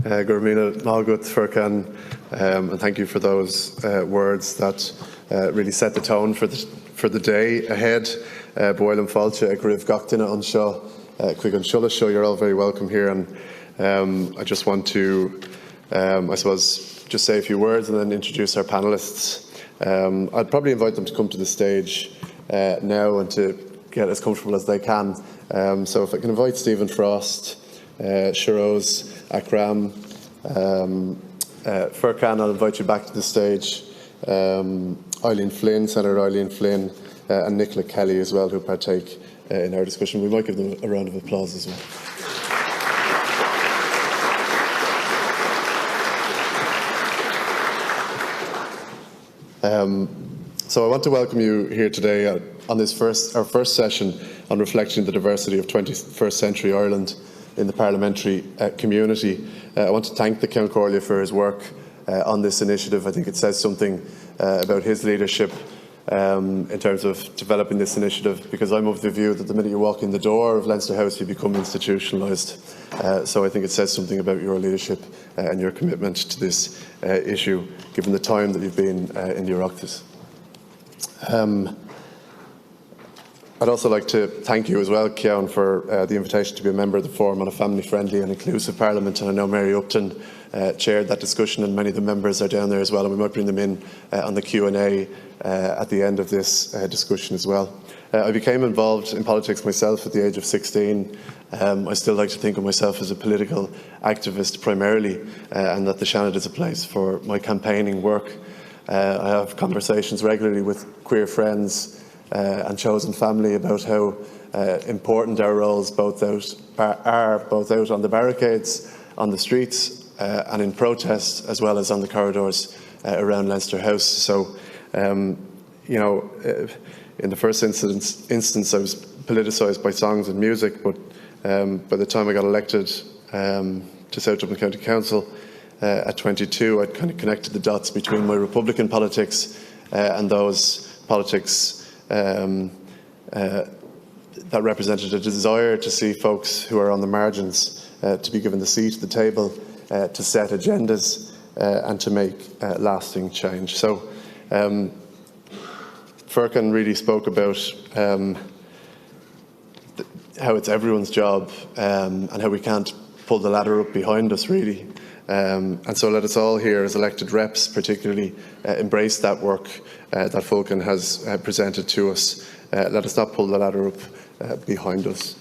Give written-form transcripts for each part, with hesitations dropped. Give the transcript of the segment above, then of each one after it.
Gurmina Nalgut Furkan, and thank you for those words that really set the tone for the day ahead. Boilen Falcha, Griv Gachtina Anshaw, Quig Anshulla Show, you're all very welcome here, and I just want to, I suppose, just say a few words and then introduce our panellists. I'd probably invite them to come to the stage now and to get as comfortable as they can. So if I can invite Stephen Frost, Shiroz Akram, Furkan, I'll invite you back to the stage. Eileen Flynn, Senator Eileen Flynn, and Nikola Kelly as well, who partake in our discussion. We might give them a round of applause as well. So I want to welcome you here today on this our first session on reflecting the diversity of 21st century Ireland in the parliamentary community. I want to thank the Count Corlia for his work on this initiative. I think it says something about his leadership in terms of developing this initiative, because I'm of the view that the minute you walk in the door of Leinster House, you become institutionalised. So I think it says something about your leadership and your commitment to this issue, given the time that you've been in the Oireachtas. I'd also like to thank you as well, Cian, for the invitation to be a member of the Forum on a Family-Friendly and Inclusive Parliament, and I know Mary Upton chaired that discussion, and many of the members are down there as well, and we might bring them in on the Q&A at the end of this discussion as well. I became involved in politics myself at the age of 16. I still like to think of myself as a political activist primarily, and that the Shannon is a place for my campaigning work. I have conversations regularly with queer friends and chosen family about how important our roles are both out on the barricades, on the streets and in protest, as well as on the corridors around Leinster House. So, you know, in the first instance I was politicised by songs and music, but by the time I got elected to South Dublin County Council at 22, I'd kind of connected the dots between my Republican politics and those politics that represented a desire to see folks who are on the margins to be given the seat at the table, to set agendas and to make lasting change. So Furkan really spoke about how it's everyone's job and how we can't pull the ladder up behind us, really. And so let us all here as elected reps particularly embrace that work that Furkan has presented to us. Let us not pull the ladder up behind us.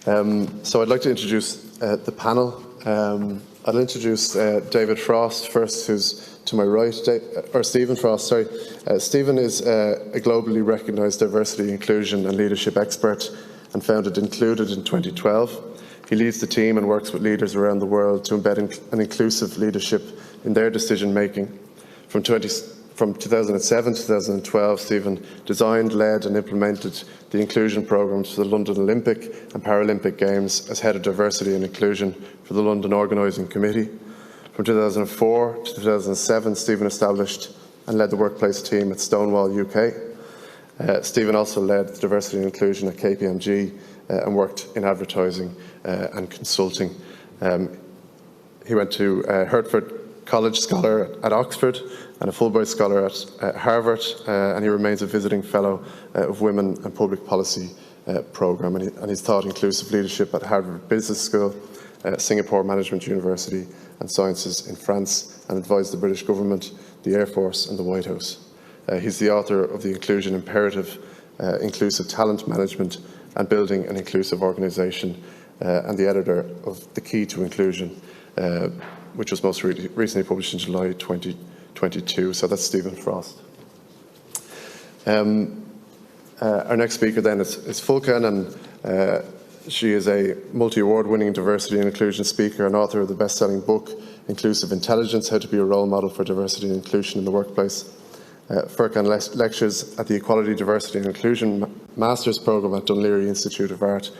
So I'd like to introduce the panel. I'll introduce David Frost first, who's to my right, or Stephen Frost, sorry. Stephen is a globally recognised diversity, inclusion and leadership expert and founded Included in 2012. He leads the team and works with leaders around the world to embed an inclusive leadership in their decision-making. From 2007 to 2012, Stephen designed, led and implemented the inclusion programmes for the London Olympic and Paralympic Games as Head of Diversity and Inclusion for the London Organising Committee. From 2004 to 2007, Stephen established and led the workplace team at Stonewall UK. Stephen also led the diversity and inclusion at KPMG and worked in advertising and consulting. He went to Hertford College Scholar at Oxford and a Fulbright Scholar at Harvard, and he remains a visiting Fellow of Women and Public Policy Programme, and he's taught inclusive leadership at Harvard Business School, Singapore Management University and Sciences in France, and advised the British Government, the Air Force and the White House. He's the author of The Inclusion Imperative, Inclusive Talent Management and Building an Inclusive Organisation, and the editor of The Key to Inclusion, which was most recently published in July 2022. So that's Stephen Frost. Our next speaker then is Furkan, and she is a multi-award winning diversity and inclusion speaker and author of the best-selling book Inclusive Intelligence, How to be a Role Model for Diversity and Inclusion in the Workplace. Furkan lectures at the Equality, Diversity and Inclusion Master's Programme at Dún Laoghaire Institute of Art,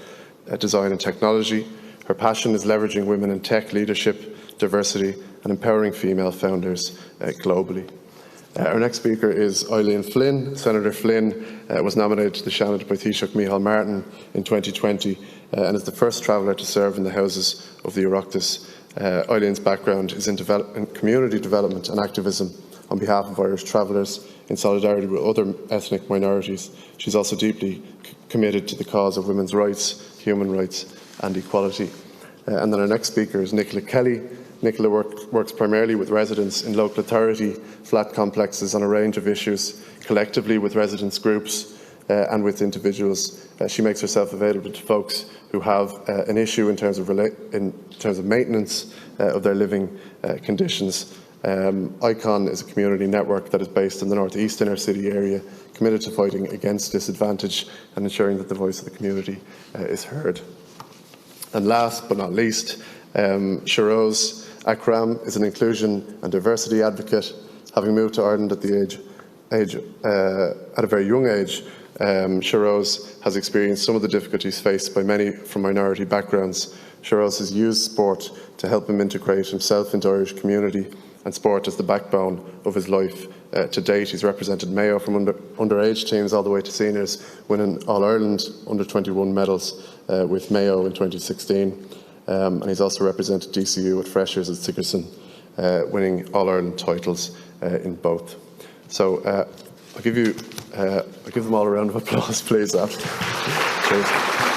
Design and Technology. Her passion is leveraging women in tech leadership, diversity and empowering female founders globally. Our next speaker is Eileen Flynn. Senator Flynn was nominated to the Shannon by Taoiseach Micheál Martin in 2020 and is the first traveller to serve in the houses of the Oireachtas. Eileen's background is in community development and activism on behalf of Irish travellers in solidarity with other ethnic minorities. She's also deeply committed to the cause of women's rights, human rights and equality. And then our next speaker is Nikola Kelly. Nikola works primarily with residents in local authority flat complexes on a range of issues, collectively with residents groups and with individuals. She makes herself available to folks who have an issue in terms of maintenance of their living conditions. ICON is a community network that is based in the North East inner city area, committed to fighting against disadvantage and ensuring that the voice of the community is heard. And last but not least, Shiroz Akram is an inclusion and diversity advocate. Having moved to Ireland at a very young age, Shiroz has experienced some of the difficulties faced by many from minority backgrounds. Shiroz has used sport to help him integrate himself into Irish community, and sport is the backbone of his life. To date, he's represented Mayo from underage teams all the way to seniors, winning All-Ireland under-21 medals with Mayo in 2016. And he's also represented DCU at Freshers at Sickerson, winning All-Ireland titles in both. So I'll give them all a round of applause, please. Cheers.